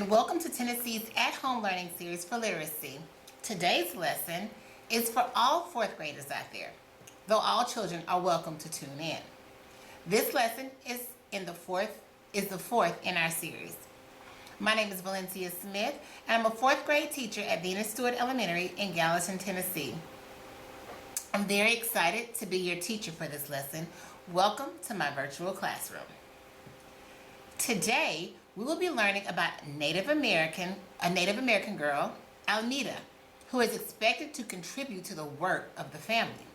and welcome to Tennessee's at-home learning series for literacy. Today's lesson is for all fourth graders out there, though all children are welcome to tune in. This lesson is the fourth in our series. My name is Valencia Smith, and I'm a fourth grade teacher at Venus Stewart Elementary in Gallatin, Tennessee. I'm very excited to be your teacher for this lesson. Welcome to my virtual classroom. Today, we will be learning about a Native American girl, Almeda, who is expected to contribute to the work of the family.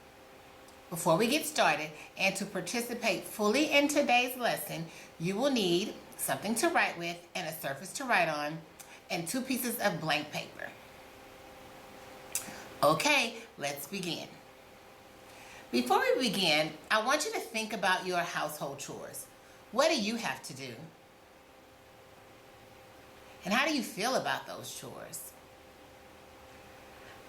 Before we get started, and to participate fully in today's lesson, you will need something to write with and a surface to write on, and 2 pieces of blank paper. Okay, let's begin. Before we begin, I want you to think about your household chores. What do you have to do? And how do you feel about those chores?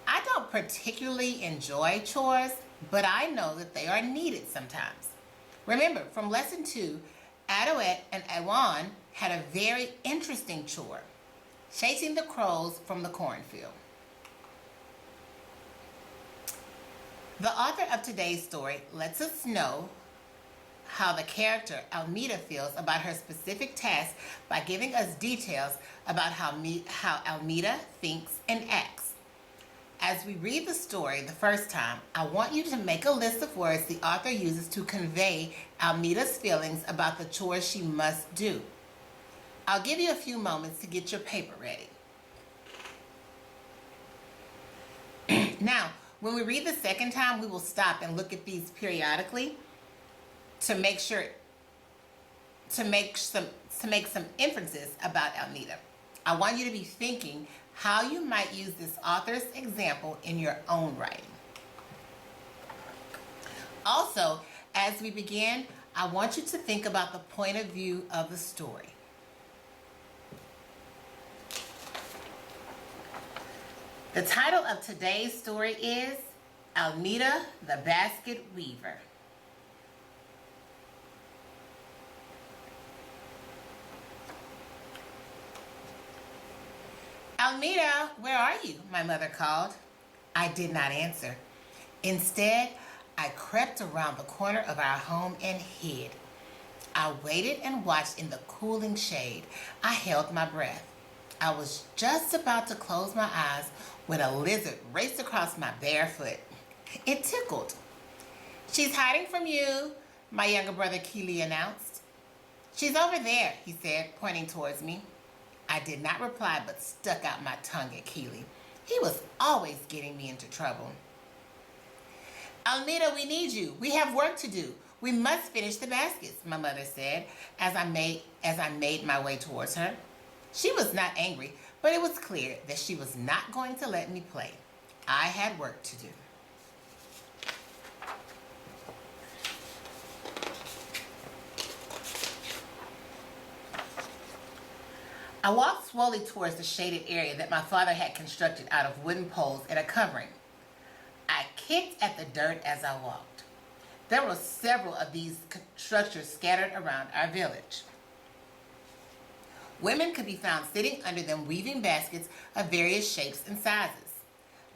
I don't particularly enjoy chores, but I know that they are needed sometimes. Remember, from lesson 2, Adouet and Awan had a very interesting chore, chasing the crows from the cornfield. The author of today's story lets us know how the character Almeda feels about her specific task by giving us details about how Almeda thinks and acts. As we read the story the first time, I want you to make a list of words the author uses to convey Almeda's feelings about the chores she must do. I'll give you a few moments to get your paper ready. Now, when we read the second time, we will stop and look at these periodically to make some inferences about Almeda. I want you to be thinking how you might use this author's example in your own writing. Also, as we begin, I want you to think about the point of view of the story. The title of today's story is Almeda the Basket Weaver. Almeda, where are you? My mother called. I did not answer. Instead, I crept around the corner of our home and hid. I waited and watched in the cooling shade. I held my breath. I was just about to close my eyes when a lizard raced across my bare foot. It tickled. She's hiding from you, my younger brother Keely announced. She's over there, he said, pointing towards me. I did not reply, but stuck out my tongue at Keely. He was always getting me into trouble. Almeda, we need you. We have work to do. We must finish the baskets, my mother said, as I made my way towards her. She was not angry, but it was clear that she was not going to let me play. I had work to do. I walked slowly towards the shaded area that my father had constructed out of wooden poles and a covering. I kicked at the dirt as I walked. There were several of these structures scattered around our village. Women could be found sitting under them weaving baskets of various shapes and sizes.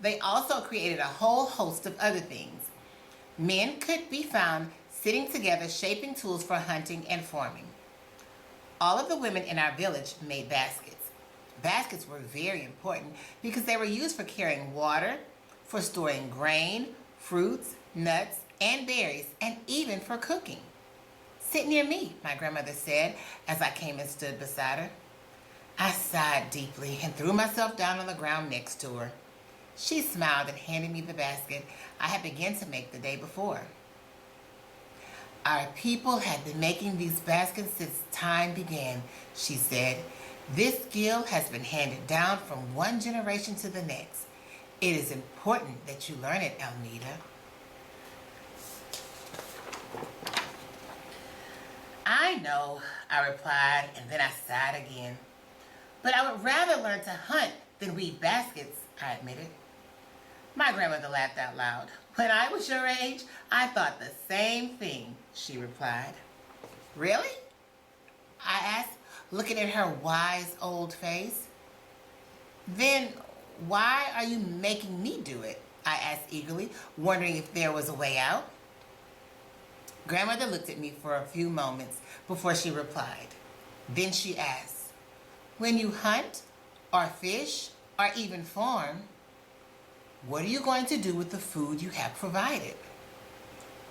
They also created a whole host of other things. Men could be found sitting together shaping tools for hunting and farming. All of the women in our village made baskets. Baskets were very important because they were used for carrying water, for storing grain, fruits, nuts, and berries, and even for cooking. Sit near me, my grandmother said as I came and stood beside her. I sighed deeply and threw myself down on the ground next to her. She smiled and handed me the basket I had begun to make the day before. Our people have been making these baskets since time began, she said. This skill has been handed down from one generation to the next. It is important that you learn it, Almeda. I know, I replied, and then I sighed again. But I would rather learn to hunt than weave baskets, I admitted. My grandmother laughed out loud. When I was your age, I thought the same thing, she replied. Really? I asked. looking at her wise old face. Then why are you making me do it? I asked eagerly, wondering if there was a way out. Grandmother looked at me for a few moments before she replied. Then she asked, when you hunt, or fish, or even farm, what are you going to do with the food you have provided?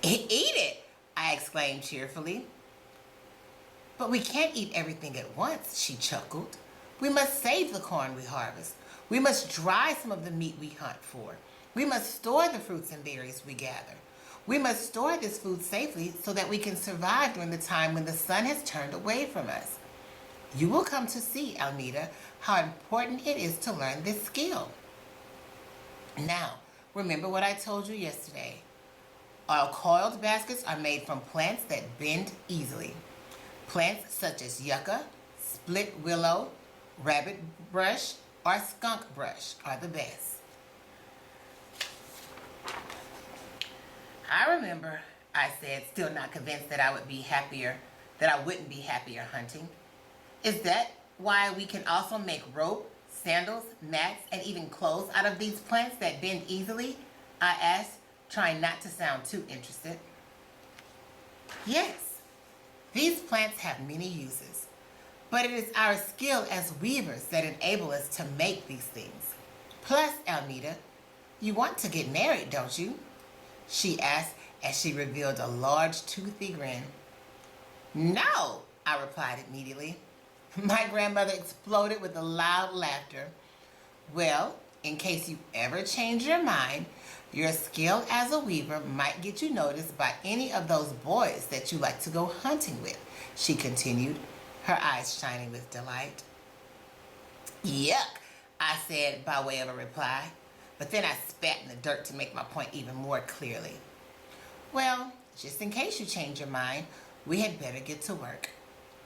Eat it, I exclaimed cheerfully. But we can't eat everything at once, she chuckled. We must save the corn we harvest. We must dry some of the meat we hunt for. We must store the fruits and berries we gather. We must store this food safely so that we can survive during the time when the sun has turned away from us. You will come to see, Almeda, how important it is to learn this skill. Now, remember what I told you yesterday. Our coiled baskets are made from plants that bend easily. Plants such as yucca, split willow, rabbit brush, or skunk brush are the best. I remember, I said, still not convinced that I wouldn't be happier hunting. Is that why we can also make rope, sandals, mats, and even clothes out of these plants that bend easily? I asked, trying not to sound too interested. Yes, these plants have many uses, but it is our skill as weavers that enable us to make these things. Plus, Almeda, you want to get married, don't you? She asked as she revealed a large toothy grin. No, I replied immediately. My grandmother exploded with a loud laughter. Well, in case you ever change your mind, your skill as a weaver might get you noticed by any of those boys that you like to go hunting with, she continued, her eyes shining with delight. Yuck, I said by way of a reply, but then I spat in the dirt to make my point even more clearly. Well, just in case you change your mind, we had better get to work,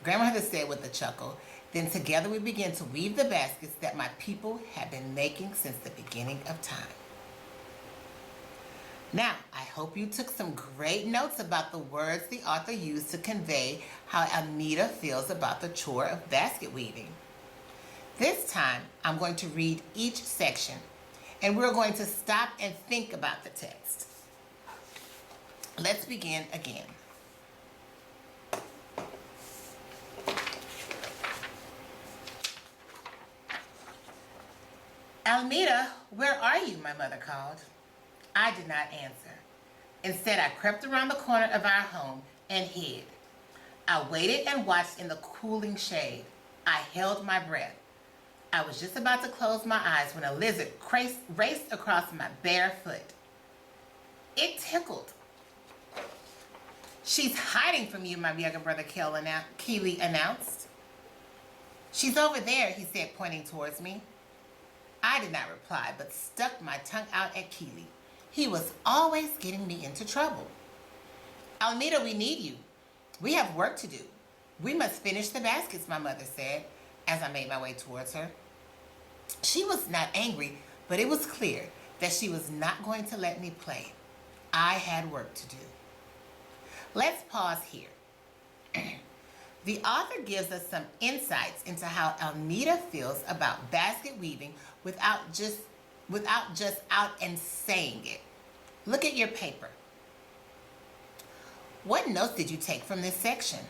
Grandmother said with a chuckle. Then together we began to weave the baskets that my people have been making since the beginning of time. Now, I hope you took some great notes about the words the author used to convey how Almeda feels about the chore of basket weaving. This time, I'm going to read each section, and we're going to stop and think about the text. Let's begin again. Almeda, where are you? My mother called. I did not answer. Instead, I crept around the corner of our home and hid. I waited and watched in the cooling shade. I held my breath. I was just about to close my eyes when a lizard raced across my bare foot. It tickled. She's hiding from you, my younger brother Keeley announced. She's over there, he said, pointing towards me. I did not reply, but stuck my tongue out at Keeley. He was always getting me into trouble. Almeda, we need you. We have work to do. We must finish the baskets, my mother said, as I made my way towards her. She was not angry, but it was clear that she was not going to let me play. I had work to do. Let's pause here. The author gives us some insights into how Almeda feels about basket weaving without just out and saying it. Look at your paper. What notes did you take from this section?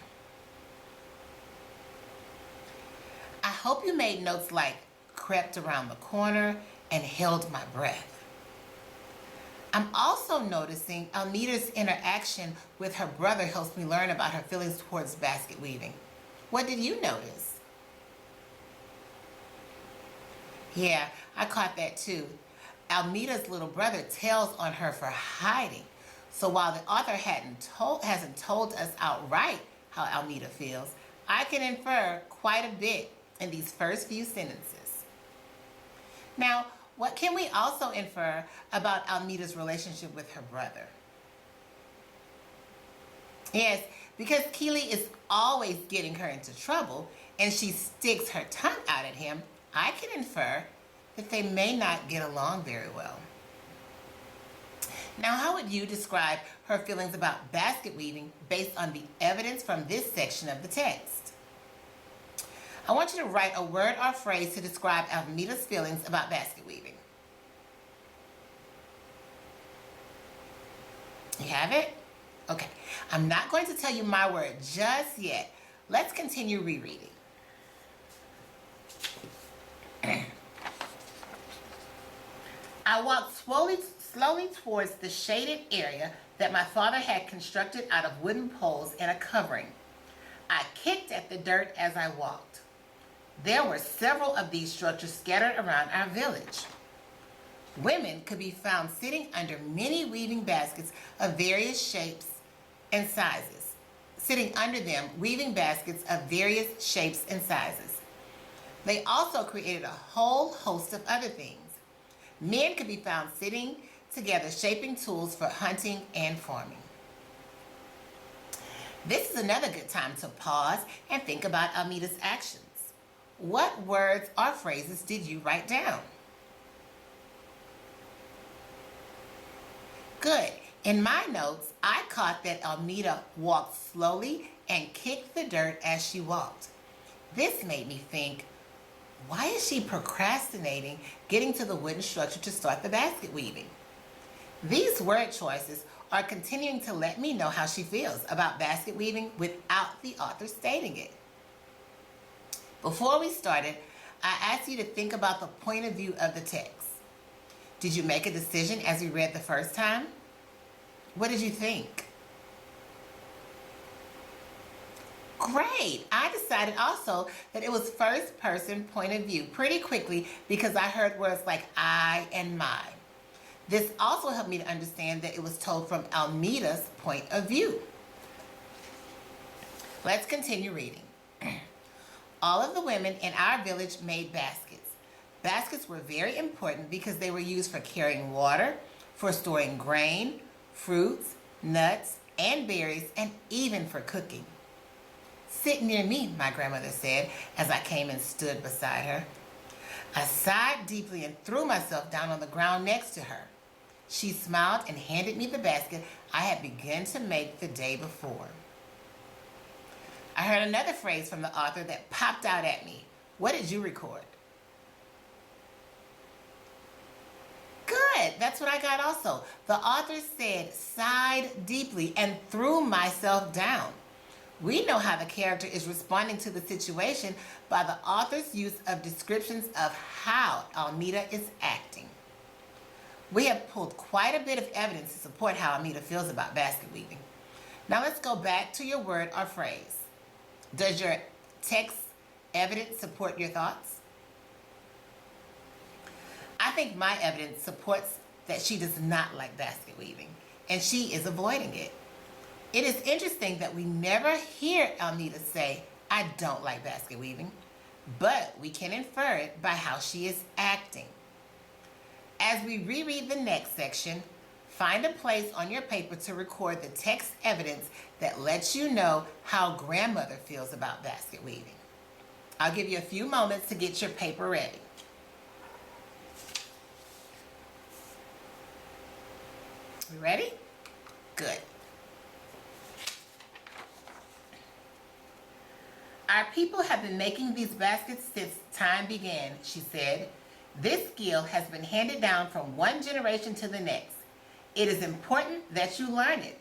I hope you made notes like crept around the corner and held my breath. I'm also noticing Almeda's interaction with her brother helps me learn about her feelings towards basket weaving. What did you notice? Yeah, I caught that too. Almeda's little brother tells on her for hiding. So while the author hasn't told us outright how Almeda feels, I can infer quite a bit in these first few sentences. Now, what can we also infer about Almeda's relationship with her brother? Yes, because Keeley is always getting her into trouble and she sticks her tongue out at him, I can infer that they may not get along very well. Now, how would you describe her feelings about basket weaving based on the evidence from this section of the text? I want you to write a word or phrase to describe Almita's feelings about basket weaving. You have it? Okay. I'm not going to tell you my word just yet. Let's continue rereading. I walked slowly towards the shaded area that my father had constructed out of wooden poles and a covering. I kicked at the dirt as I walked. There were several of these structures scattered around our village. Women could be found sitting under many weaving baskets of various shapes and sizes. Sitting under them, weaving baskets of various shapes and sizes. They also created a whole host of other things. Men could be found sitting together shaping tools for hunting and farming. This is another good time to pause and think about Almita's actions. What words or phrases did you write down? Good. In my notes, I caught that Almita walked slowly and kicked the dirt as she walked. This made me think, why is she procrastinating getting to the wooden structure to start the basket weaving? These word choices are continuing to let me know how she feels about basket weaving without the author stating it. Before we started, I asked you to think about the point of view of the text. Did you make a decision as we read the first time? What did you think? Great. I decided also that it was first person point of view pretty quickly because I heard words like I and my. This also helped me to understand that it was told from Almita's point of view. Let's continue reading. All of the women in our village made baskets. Baskets were very important because they were used for carrying water, for storing grain, fruits, nuts, and berries, and even for cooking. Sit near me, my grandmother said as I came and stood beside her. I sighed deeply and threw myself down on the ground next to her. She smiled and handed me the basket I had begun to make the day before. I heard another phrase from the author that popped out at me. What did you record? Good, that's what I got also. The author said, sighed deeply and threw myself down. We know how the character is responding to the situation by the author's use of descriptions of how Almita is acting. We have pulled quite a bit of evidence to support how Almita feels about basket weaving. Now let's go back to your word or phrase. Does your text evidence support your thoughts? I think my evidence supports that she does not like basket weaving, and she is avoiding it. It is interesting that we never hear Almita say, I don't like basket weaving, but we can infer it by how she is acting. As we reread the next section, find a place on your paper to record the text evidence that lets you know how grandmother feels about basket weaving. I'll give you a few moments to get your paper ready. You ready? Good. Our people have been making these baskets since time began, she said. This skill has been handed down from one generation to the next. It is important that you learn it,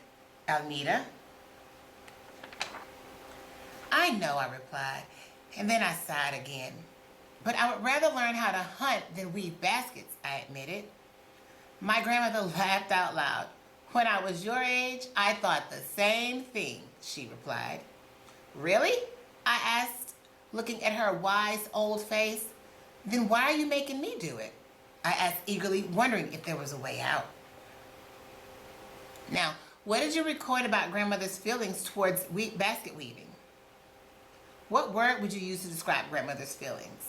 Almita. I know, I replied, and then I sighed again. But I would rather learn how to hunt than weave baskets, I admitted. My grandmother laughed out loud. When I was your age, I thought the same thing, she replied. Really? I asked, looking at her wise old face. Then why are you making me do it? I asked eagerly, wondering if there was a way out. Now, what did you record about grandmother's feelings towards basket weaving? What word would you use to describe grandmother's feelings?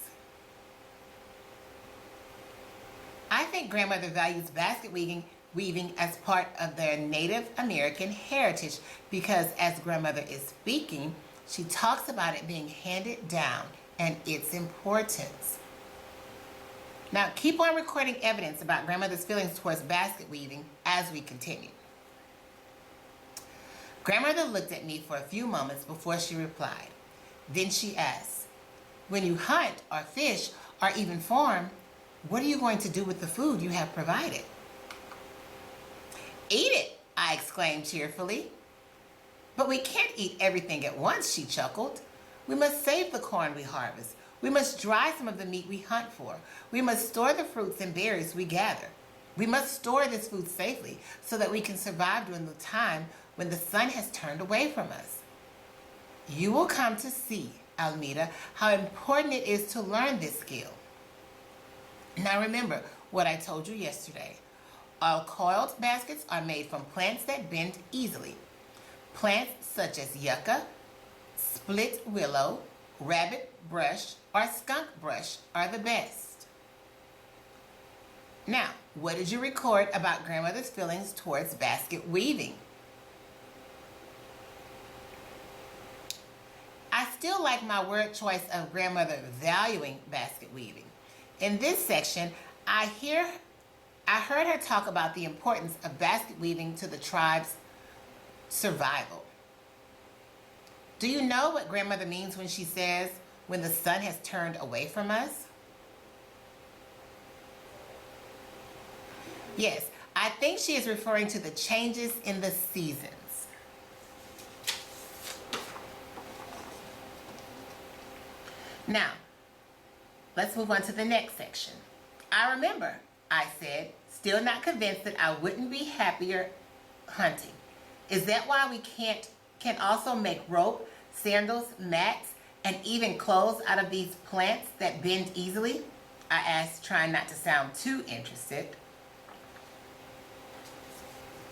I think grandmother values basket weaving as part of their Native American heritage because as grandmother is speaking, she talks about it being handed down and its importance. Now, keep on recording evidence about grandmother's feelings towards basket weaving as we continue. Grandmother looked at me for a few moments before she replied. Then she asked, When you hunt or fish or even farm, what are you going to do with the food you have provided? Eat it, I exclaimed cheerfully. But we can't eat everything at once, she chuckled. We must save the corn we harvest. We must dry some of the meat we hunt for. We must store the fruits and berries we gather. We must store this food safely so that we can survive during the time when the sun has turned away from us. You will come to see, Almeda, how important it is to learn this skill. Now remember what I told you yesterday. All coiled baskets are made from plants that bend easily. Plants such as yucca, split willow, rabbit brush, or skunk brush are the best. Now, what did you record about grandmother's feelings towards basket weaving? I still like my word choice of grandmother valuing basket weaving. In this section, I heard her talk about the importance of basket weaving to the tribe's survival. Do you know what grandmother means when she says, when the sun has turned away from us? Yes, I think she is referring to the changes in the seasons. Now, let's move on to the next section. I remember, I said, still not convinced that I wouldn't be happier hunting. Is that why we can also make rope, sandals, mats, and even clothes out of these plants that bend easily? I asked, trying not to sound too interested.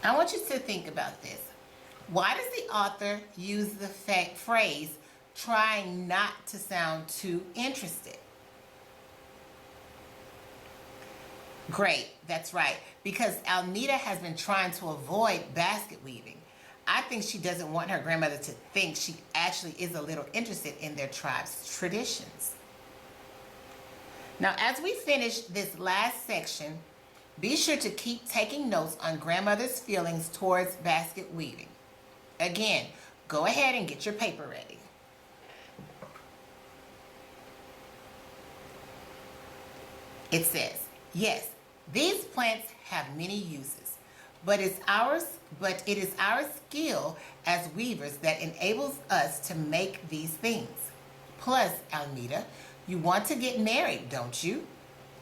I want you to think about this. Why does the author use the phrase, trying not to sound too interested? Great, that's right, because Almeda has been trying to avoid basket weaving. I think she doesn't want her grandmother to think she actually is a little interested in their tribe's traditions. Now, as we finish this last section, be sure to keep taking notes on grandmother's feelings towards basket weaving. Again, go ahead and get your paper ready. It says, yes, these plants have many uses, but it is our skill as weavers that enables us to make these things. Plus, Almeda, you want to get married, don't you?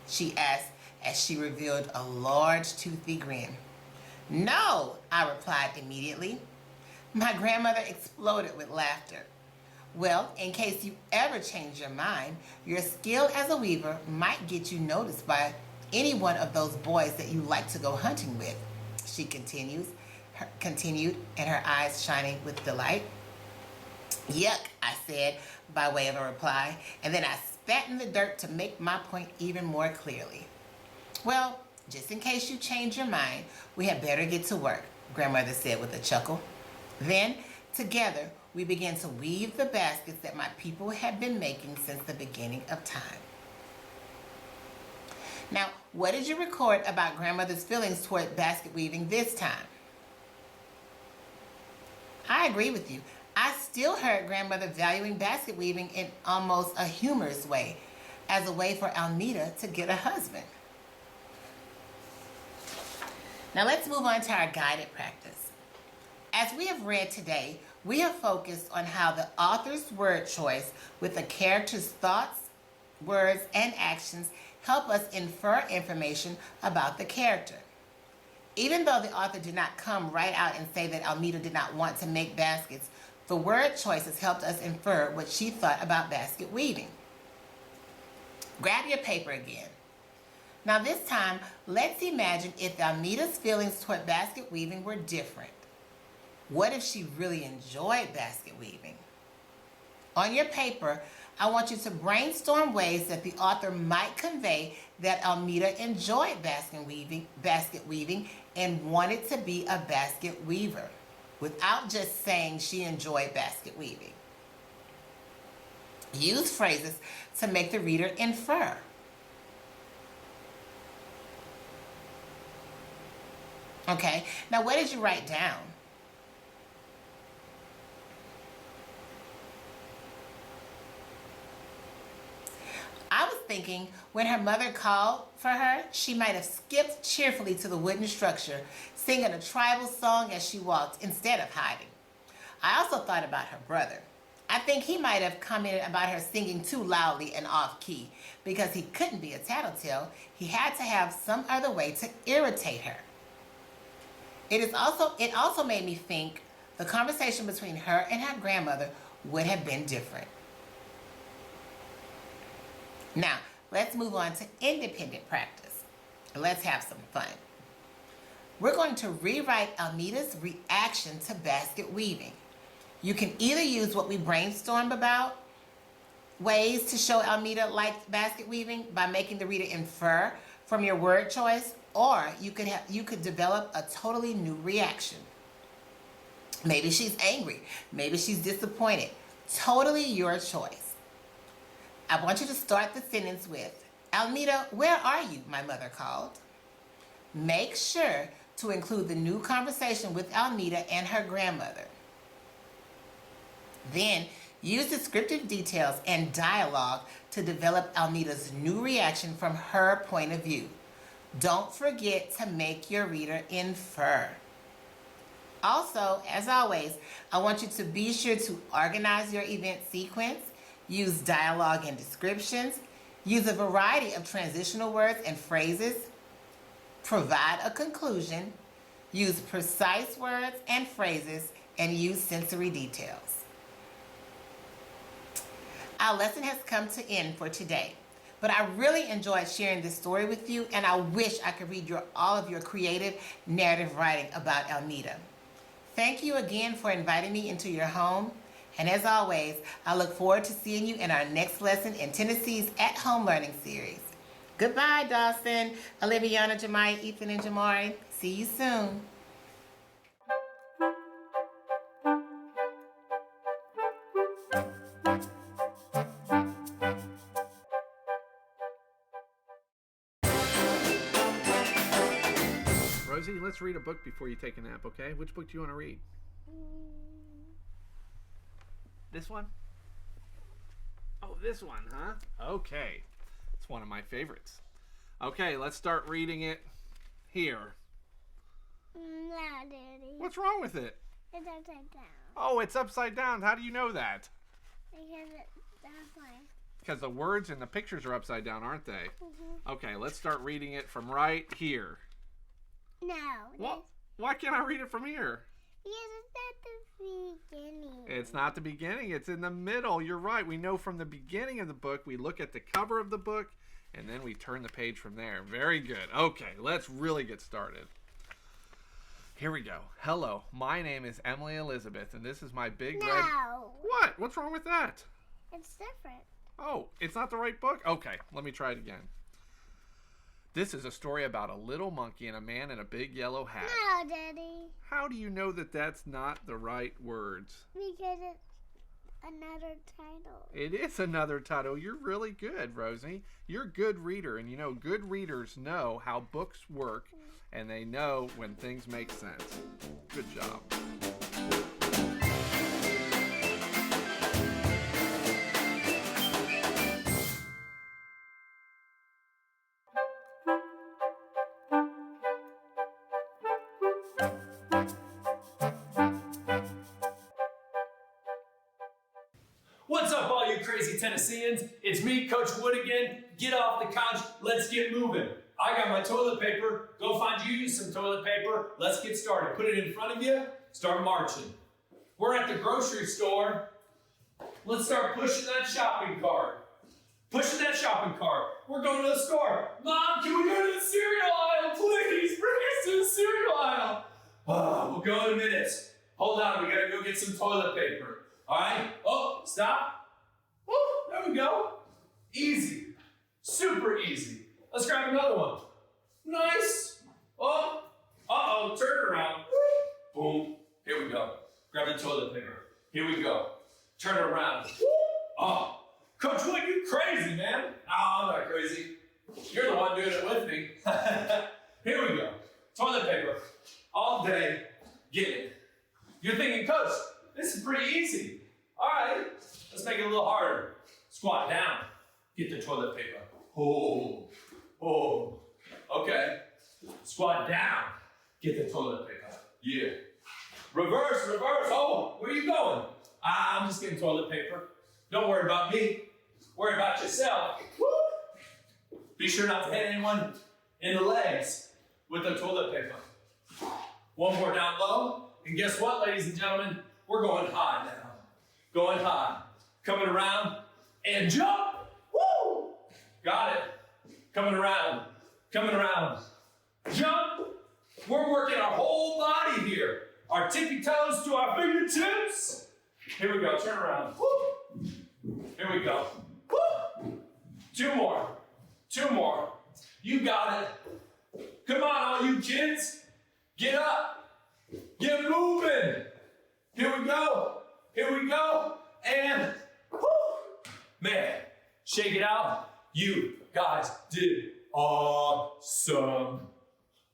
She asked as she revealed a large toothy grin. No, I replied immediately. My grandmother exploded with laughter. Well, in case you ever change your mind, your skill as a weaver might get you noticed by any one of those boys that you like to go hunting with, she continued, and her eyes shining with delight. Yuck, I said, by way of a reply, and then I spat in the dirt to make my point even more clearly. Well, just in case you change your mind, we had better get to work, grandmother said with a chuckle. Then, together, we began to weave the baskets that my people had been making since the beginning of time. Now, what did you record about grandmother's feelings toward basket weaving this time? I agree with you. I still heard grandmother valuing basket weaving in almost a humorous way, as a way for Almeda to get a husband. Now let's move on to our guided practice. As we have read today, we have focused on how the author's word choice with the character's thoughts, words, and actions help us infer information about the character. Even though the author did not come right out and say that Almeda did not want to make baskets, the word choices helped us infer what she thought about basket weaving. Grab your paper again. Now this time, let's imagine if Almeda's feelings toward basket weaving were different. What if she really enjoyed basket weaving? On your paper, I want you to brainstorm ways that the author might convey that Almeda enjoyed basket weaving and wanted to be a basket weaver, without just saying she enjoyed basket weaving. Use phrases to make the reader infer. Okay, now what did you write down? thinking when her mother called for her, she might have skipped cheerfully to the wooden structure, singing a tribal song as she walked instead of hiding. I also thought about her brother. I think he might have commented about her singing too loudly and off key. Because he couldn't be a tattletale, he had to have some other way to irritate her. It also made me think the conversation between her and her grandmother would have been different. Now, let's move on to independent practice. Let's have some fun. We're going to rewrite Almeida's reaction to basket weaving. You can either use what we brainstormed about, ways to show Almeida liked basket weaving by making the reader infer from your word choice, or you could develop a totally new reaction. Maybe she's angry, maybe she's disappointed. Totally your choice. I want you to start the sentence with, Almeida, where are you? My mother called. Make sure to include the new conversation with Almeida and her grandmother. Then use descriptive details and dialogue to develop Almeida's new reaction from her point of view. Don't forget to make your reader infer. Also, as always, I want you to be sure to organize your event sequence, use dialogue and descriptions, use a variety of transitional words and phrases, provide a conclusion, use precise words and phrases, and use sensory details. Our lesson has come to end for today, but I really enjoyed sharing this story with you, and I wish I could read all of your creative narrative writing about Almeida. Thank you again for inviting me into your home, and as always, I look forward to seeing you in our next lesson in Tennessee's At Home Learning Series. Goodbye, Dawson, Oliviana, Jemiah, Ethan, and Jamari. See you soon. Rosie, let's read a book before you take a nap, okay? Which book do you want to read? This one? Oh, this one, huh? Okay. It's one of my favorites. Okay, let's start reading it here. No, Daddy. What's wrong with it? It's upside down. Oh, it's upside down. How do you know that? Because that's why. Because the words and the pictures are upside down, aren't they? Mm-hmm. Okay, let's start reading it from right here. No. What? Why can't I read it from here? Because it's at the beginning. It's not the beginning. It's in the middle. You're right. We know from the beginning of the book, we look at the cover of the book, and then we turn the page from there. Very good. Okay, let's really get started. Here we go. Hello, my name is Emily Elizabeth, and this is my big red... No. What? What's wrong with that? It's different. Oh, it's not the right book? Okay, let me try it again. This is a story about a little monkey and a man in a big yellow hat. No, Daddy. How do you know that that's not the right words? Because it's another title. It is another title. You're really good, Rosie. You're a good reader, and you know, good readers know how books work, and they know when things make sense. Good job. What's up, all you crazy Tennesseans? It's me, Coach Wood again. Get off the couch, let's get moving. I got my toilet paper. Go find you some toilet paper. Let's get started. Put it in front of you, start marching. We're at the grocery store. Let's start pushing that shopping cart. Pushing that shopping cart. We're going to the store. Mom, can we go to the cereal aisle, please? Bring us to the cereal aisle. Oh, we'll go in a minute. Hold on, we gotta go get some toilet paper. All right, oh, stop. Woo, there we go. Easy, super easy. Let's grab another one. Nice. Oh, uh-oh, turn it around. Boom, here we go. Grab the toilet paper. Here we go. Turn it around. Oh, Coach Wood, you crazy, man. No, I'm not crazy. You're the one doing it with me. Here we go. Toilet paper. All day, get it. You're thinking, Coach, this is pretty easy. All right, let's make it a little harder. Squat down. Get the toilet paper. Oh, oh. Okay. Squat down. Get the toilet paper. Yeah. Reverse, reverse. Oh, where are you going? I'm just getting toilet paper. Don't worry about me. Worry about yourself. Woo! Be sure not to hit anyone in the legs with the toilet paper. One more down low. And guess what, ladies and gentlemen? We're going high now. Going high. Coming around and jump. Woo! Got it. Coming around. Coming around. Jump. We're working our whole body here. Our tippy toes to our fingertips. Here we go. Turn around. Woo! Here we go. Woo! Two more. Two more. You got it. Come on, all you kids. Get up. Get moving. Here we go. Here we go. And, woo! Man, shake it out. You guys did awesome.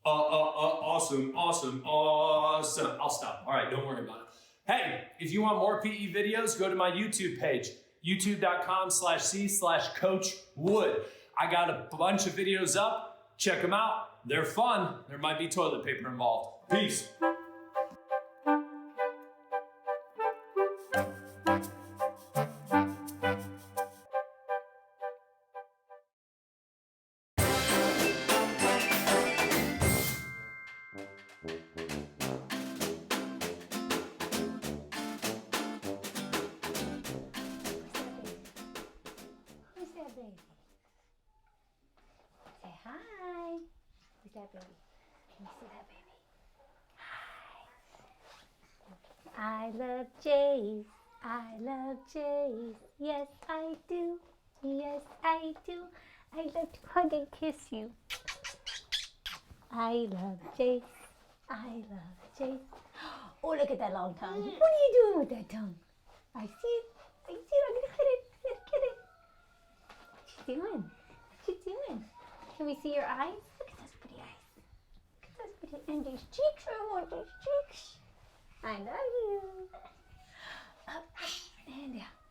Awesome, awesome, awesome. I'll stop. All right, don't worry about it. Hey, if you want more PE videos, go to my YouTube page, youtube.com/c/Coach Wood. I got a bunch of videos up. Check them out. They're fun. There might be toilet paper involved. Peace. Who's that baby? Say hi. Who's that baby? Can you see that baby? Hi. I love Jays. I love Jays. Yes, I do. Yes, I do. I love to hug and kiss you. I love Jays. I love Jays. Oh, look at that long tongue. What are you doing with that tongue? I see it. I see it. I'm going to hit it. Get it. What you doing? What you doing? Can we see your eyes? Look at those pretty eyes. Look at those pretty, and these cheeks. I want these cheeks. I love you. Up and down.